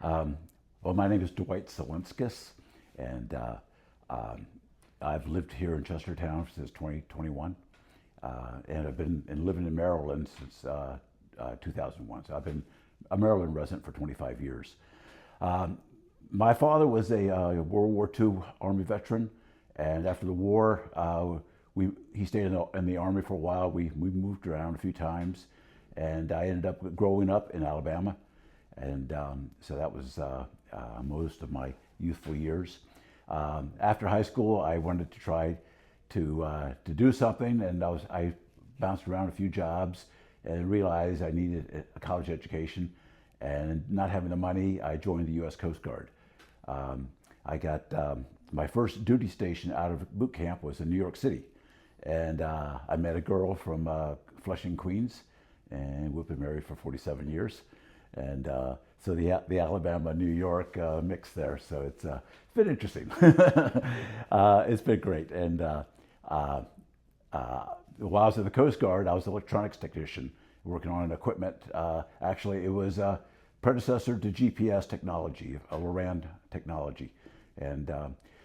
Um, well, my name is Dwight Zilinskas, and I've lived here in Chestertown since 2021, and I've been living in Maryland since 2001. So I've been a Maryland resident for 25 years. Um, my father was a World War II Army veteran, and after the war, he stayed in the Army for a while. We moved around a few times, and I ended up growing up in Alabama, and so that was most of my youthful years. After high school, I wanted to try to do something, and I bounced around a few jobs and realized I needed a college education. And not having the money, I joined the U.S. Coast Guard. I got my first duty station out of boot camp was in New York City, and I met a girl from Flushing, Queens, and we've been married for 47 years. And so the Alabama New York mix there. So it's been interesting. It's been great. And while I was in the Coast Guard, I was an electronics technician working on an equipment. Actually, it was a predecessor to GPS technology, LORAN technology. And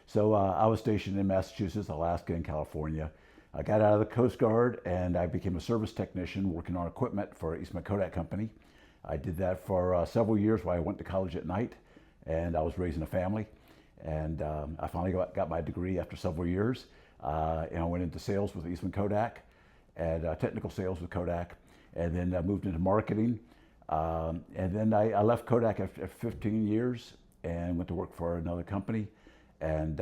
so I was stationed in Massachusetts, Alaska, and California. I got out of the Coast Guard and I became a service technician working on equipment for Eastman Kodak Company. I did that for several years while I went to college at night, and I was raising a family. And I finally got my degree after several years, and I went into sales with Eastman Kodak, and technical sales with Kodak, and then moved into marketing. And then I left Kodak after 15 years and went to work for another company, and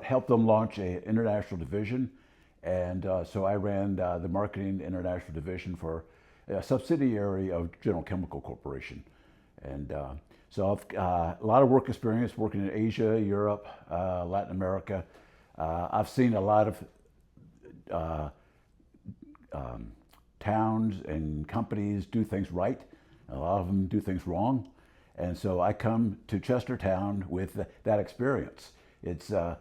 helped them launch an international division. And so I ran the marketing international division for a subsidiary of General Chemical Corporation. And so I've a lot of work experience working in Asia, Europe, Latin America. I've seen a lot of towns and companies do things right. A lot of them do things wrong. And so I come to Chestertown with that experience. It's a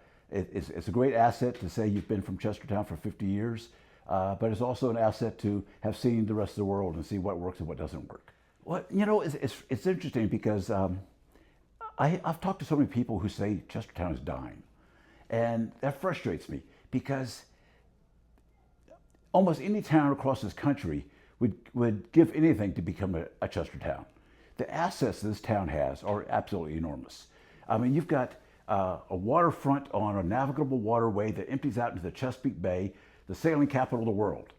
great asset to say you've been from Chestertown for 50 years, but it's also an asset to have seen the rest of the world and see what works and what doesn't work. Well, it's interesting because I've talked to so many people who say Chestertown is dying, and that frustrates me because almost any town across this country would give anything to become a Chestertown. The assets this town has are absolutely enormous. I mean, you've got a waterfront on a navigable waterway that empties out into the Chesapeake Bay, the sailing capital of the world.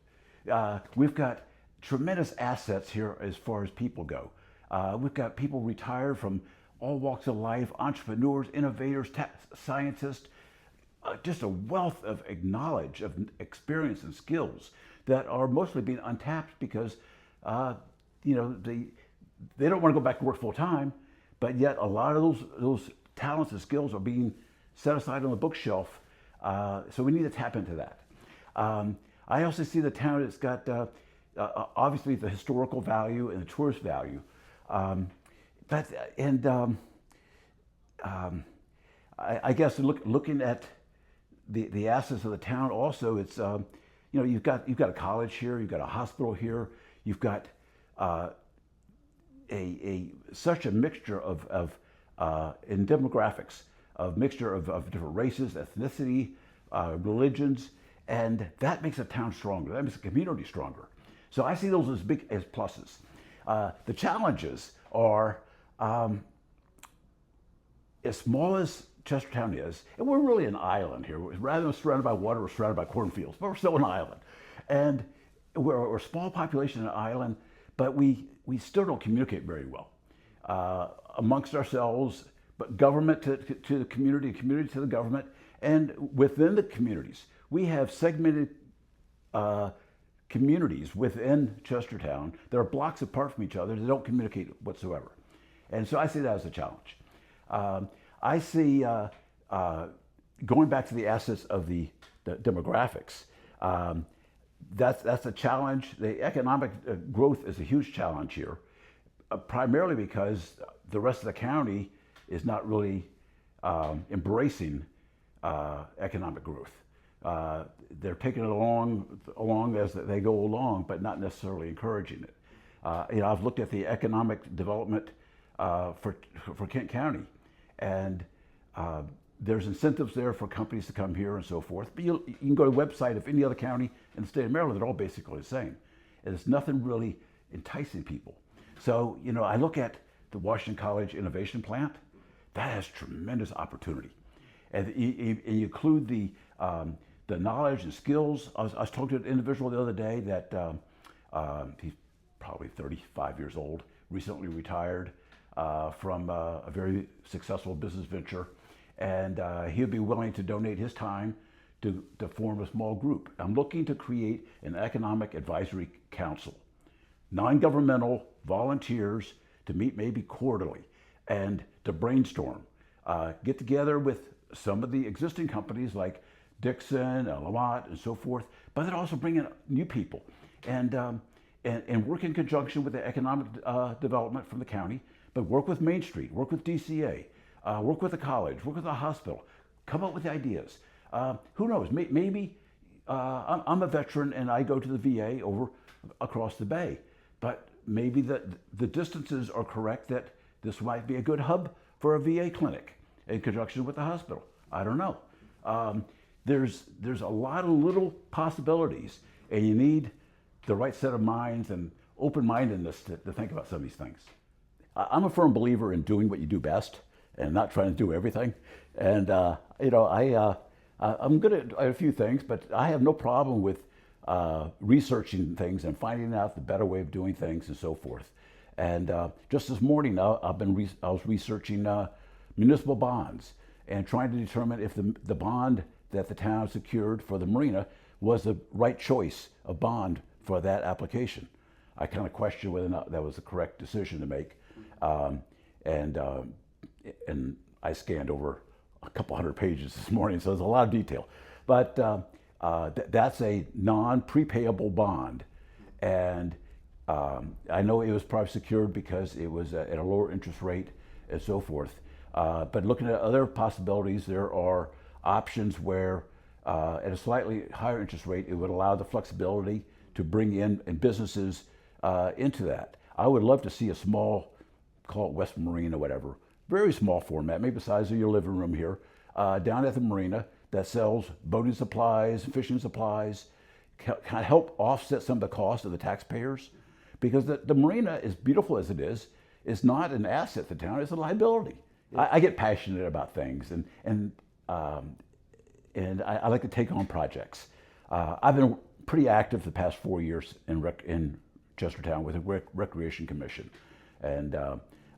We've got tremendous assets here as far as people go. We've got people retired from all walks of life, entrepreneurs, innovators, scientists, just a wealth of knowledge, of experience and skills that are mostly being untapped because, they don't want to go back to work full time, but yet a lot of those talents and skills are being set aside on the bookshelf. So we need to tap into that. I also see the town that's got obviously the historical value and the tourist value. I guess looking at the assets of the town also, it's you've got a college here, you've got a hospital here, you've got such a mixture of in demographics, of mixture of different races, ethnicity, religions, and that makes a town stronger. That makes a community stronger. So I see those as big as pluses. The challenges are as small as Chestertown is, and we're really an island here. Rather than surrounded by water, we're surrounded by cornfields, but we're still an island. And we're a small population in an island, but we still don't communicate very well amongst ourselves, but government to the community, community to the government, and within the communities. We have segmented communities within Chestertown that are blocks apart from each other that don't communicate whatsoever. And so I see that as a challenge. I see, going back to the assets of the demographics, that's a challenge. The economic growth is a huge challenge here, primarily because the rest of the county is not really embracing economic growth. They're taking it along as they go along, but not necessarily encouraging it. I've looked at the economic development for Kent County, and there's incentives there for companies to come here and so forth. But you can go to the website of any other county in the state of Maryland, they're all basically the same. And there's nothing really enticing people. So, I look at the Washington College Innovation Plant, that has tremendous opportunity. And you include the knowledge and skills. I was talking to an individual the other day that he's probably 35 years old, recently retired from a very successful business venture. And he'll be willing to donate his time to form a small group. I'm looking to create an economic advisory council, non-governmental volunteers to meet maybe quarterly and to brainstorm, get together with some of the existing companies like Dixon, Lamont, and so forth, but then also bring in new people and work in conjunction with the economic development from the county, but work with Main Street, work with DCA, work with the college, work with the hospital, come up with ideas. Who knows, maybe I'm a veteran and I go to the VA over across the bay, but maybe the distances are correct that this might be a good hub for a VA clinic in conjunction with the hospital. I don't know. There's a lot of little possibilities, and you need the right set of minds and open-mindedness to think about some of these things. I'm a firm believer in doing what you do best and not trying to do everything. And I'm good at a few things, but I have no problem with researching things and finding out the better way of doing things and so forth. And just this morning, I was researching municipal bonds and trying to determine if the bond that the town secured for the marina was the right choice of bond for that application. I kind of questioned whether or not that was the correct decision to make. And I scanned over a couple hundred pages this morning, so there's a lot of detail. But that's a non-prepayable bond. And I know it was probably secured because it was at a lower interest rate and so forth. But looking at other possibilities, there are options where at a slightly higher interest rate, it would allow the flexibility to bring in businesses into that. I would love to see a small, call it West Marine or whatever, very small format, maybe the size of your living room here, down at the marina that sells boating supplies, fishing supplies, kind of help offset some of the cost of the taxpayers. Because the marina, as beautiful as it is not an asset to the town, it's a liability. I get passionate about things, and I like to take on projects. I've been pretty active the past 4 years in Chestertown with the Recreation Commission. And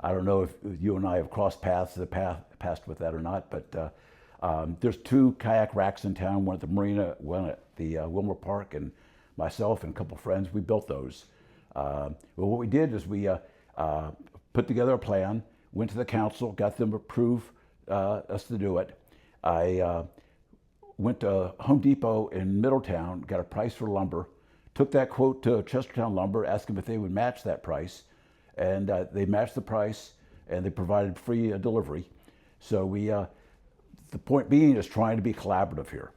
I don't know if you and I have crossed paths in the past with that or not, but there's 2 kayak racks in town, one at the marina, one at the Wilmer Park, and myself and a couple friends, we built those. Well, what we did is we put together a plan, went to the council, got them to approve us to do it. I went to Home Depot in Middletown, got a price for lumber, took that quote to Chestertown Lumber, asked them if they would match that price, and they matched the price, and they provided free delivery. So the point being is trying to be collaborative here.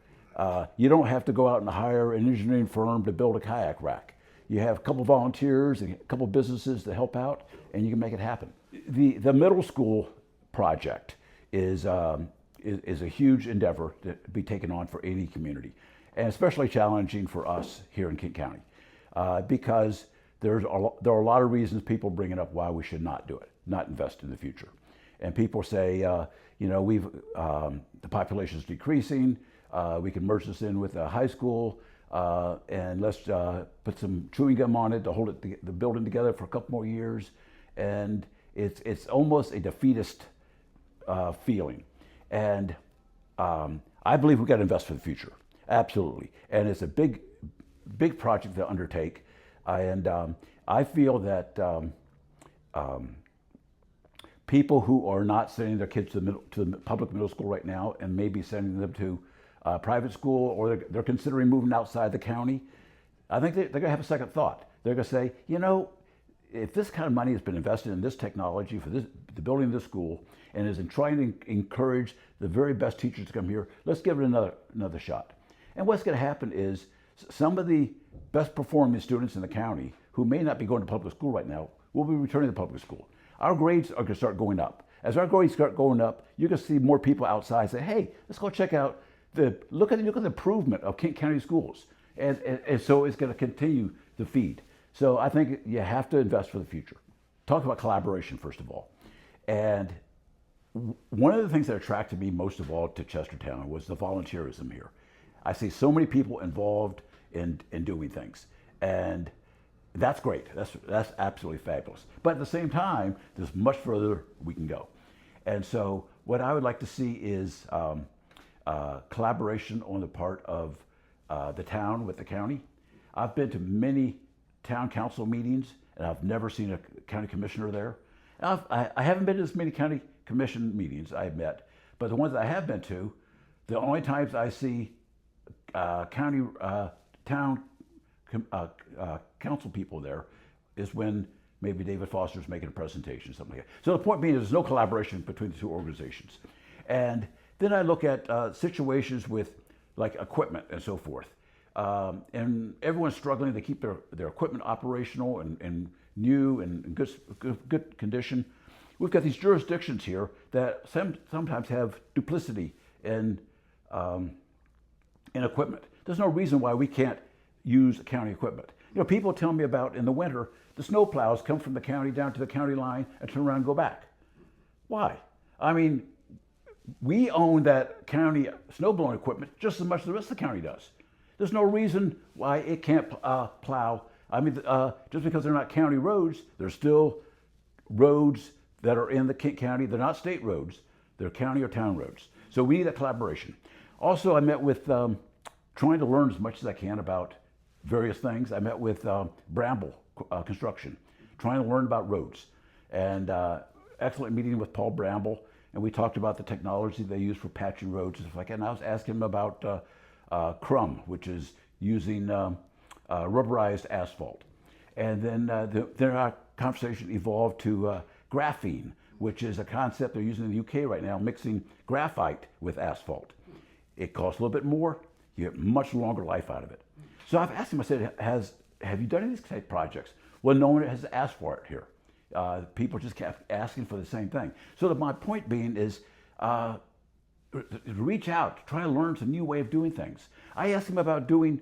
You don't have to go out and hire an engineering firm to build a kayak rack. You have a couple volunteers and a couple businesses to help out, and you can make it happen. The middle school project is a huge endeavor to be taken on for any community, and especially challenging for us here in Kent County, because there are a lot of reasons people bring it up why we should not do it, not invest in the future. And people say, the population is decreasing, we can merge this in with a high school, and let's put some chewing gum on it to hold the building together for a couple more years. And it's almost a defeatist feeling. And I believe we've got to invest for the future, absolutely. And it's a big project to undertake. And I feel that people who are not sending their kids to the public middle school right now and maybe sending them to private school, or they're considering moving outside the county, I think they're going to have a second thought. They're going to say, if this kind of money has been invested in this technology for the building of this school and is in trying to encourage the very best teachers to come here, let's give it another shot. And what's going to happen is some of the best performing students in the county who may not be going to public school right now will be returning to public school. Our grades are going to start going up. As our grades start going up, you're going to see more people outside say, hey, let's go check out look at the improvement of Kent County schools. And so it's going to continue to feed. So I think you have to invest for the future. Talk about collaboration, first of all. And one of the things that attracted me most of all to Chestertown was the volunteerism here. I see so many people involved in doing things. And that's great. That's absolutely fabulous. But at the same time, there's much further we can go. And so what I would like to see is collaboration on the part of the town with the county. I've been to many town council meetings, and I've never seen a county commissioner there. I haven't been to as many county commission meetings I've met, but the ones I have been to, the only times I see town council people there is when maybe David Foster's making a presentation, something like that. So the point being is there's no collaboration between the two organizations. And then I look at situations with like equipment and so forth. And everyone's struggling to keep their equipment operational and new and in good condition. We've got these jurisdictions here that sometimes have duplicity in equipment. There's no reason why we can't use county equipment. You know, people tell me about in the winter, the snow plows come from the county down to the county line and turn around and go back. Why? I mean, we own that county snow blowing equipment just as much as the rest of the county does. There's no reason why it can't plow. I mean, just because they're not county roads, there's still roads that are in the Kent County. They're not state roads. They're county or town roads. So we need that collaboration. Also, I met with trying to learn as much as I can about various things. I met with Bramble Construction, trying to learn about roads. And excellent meeting with Paul Bramble. And we talked about the technology they use for patching roads and stuff like that. And I was asking him about Crumb, which is using rubberized asphalt. And then our conversation evolved to graphene, which is a concept they're using in the UK right now, mixing graphite with asphalt. It costs a little bit more, you get much longer life out of it. So I've asked him, I said, have you done any of these type projects? Well, no one has asked for it here. People just kept asking for the same thing. So my point being is reach out, try to learn some new way of doing things. I asked him about doing,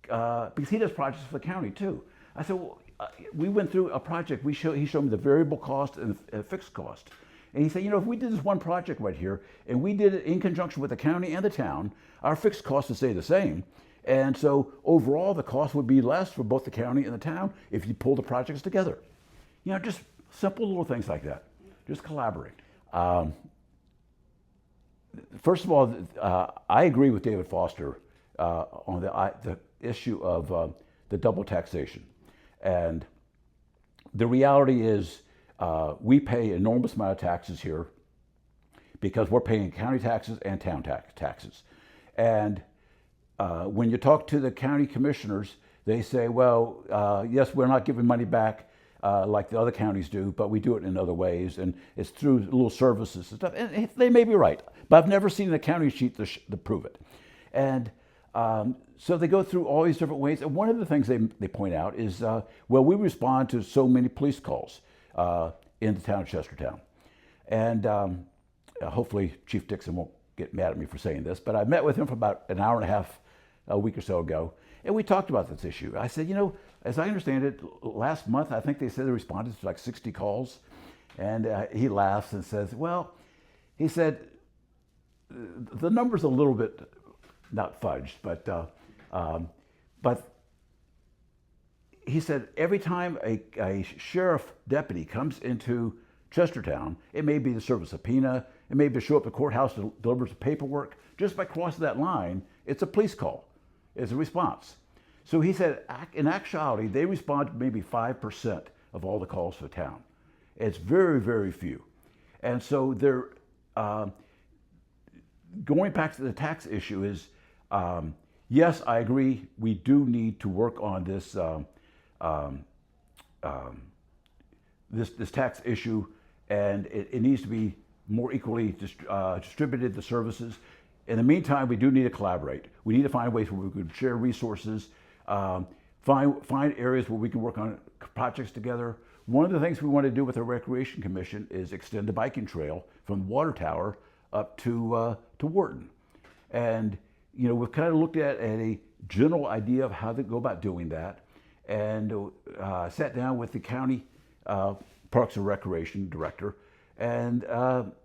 because he does projects for the county too. I said, well, we went through a project, he showed me the variable cost and the fixed cost. And he said, you know, if we did this one project right here, and we did it in conjunction with the county and the town, our fixed costs would stay the same. And so overall, the cost would be less for both the county and the town if you pull the projects together. You know, just simple little things like that. Just collaborate. First of all, I agree with David Foster on the issue of the double taxation. And the reality is we pay enormous amount of taxes here because we're paying county taxes and town taxes. And when you talk to the county commissioners, they say, well, yes, we're not giving money back like the other counties do, but we do it in other ways, and it's through little services and stuff. And they may be right, but I've never seen a county sheet to prove it. And so they go through all these different ways. And one of the things they point out is, well, we respond to so many police calls in the town of Chestertown. And hopefully Chief Dixon won't get mad at me for saying this, but I met with him for about an hour and a half a week or so ago, and we talked about this issue. I said, you know, as I understand it, last month, I think they said they responded to like 60 calls. And he laughs and says, well, he said, the number's a little bit, not fudged, but he said every time a sheriff deputy comes into Chestertown, it may be to serve a subpoena, it may be to show up at the courthouse to deliver some paperwork. Just by crossing that line, it's a police call. It's a response. So he said, in actuality, they respond to maybe 5% of all the calls for town. It's very, very few. And so they're, going back to the tax issue is, yes, I agree, we do need to work on this, this tax issue, and it needs to be more equally distributed, the services. In the meantime, we do need to collaborate. We need to find ways where we could share resources. find areas where we can work on projects together. One of the things we want to do with our Recreation Commission is extend the biking trail from the water tower up to Wharton. And we've kind of looked at a general idea of how to go about doing that, and sat down with the county Parks and Recreation director, and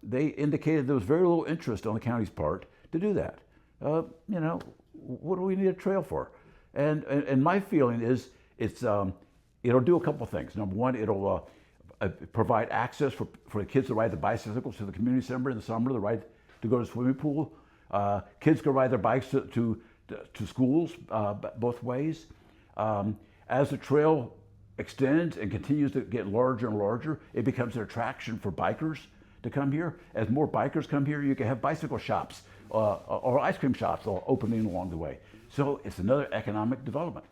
they indicated there was very little interest on the county's part to do that. What do we need a trail for? And my feeling is it'll do a couple of things. Number one, it'll provide access for the kids to ride the bicycles to the community center in the summer, to go to the swimming pool. Kids can ride their bikes to schools both ways. As the trail extends and continues to get larger and larger, it becomes an attraction for bikers to come here. As more bikers come here, you can have bicycle shops or ice cream shops all opening along the way. So it's another economic development.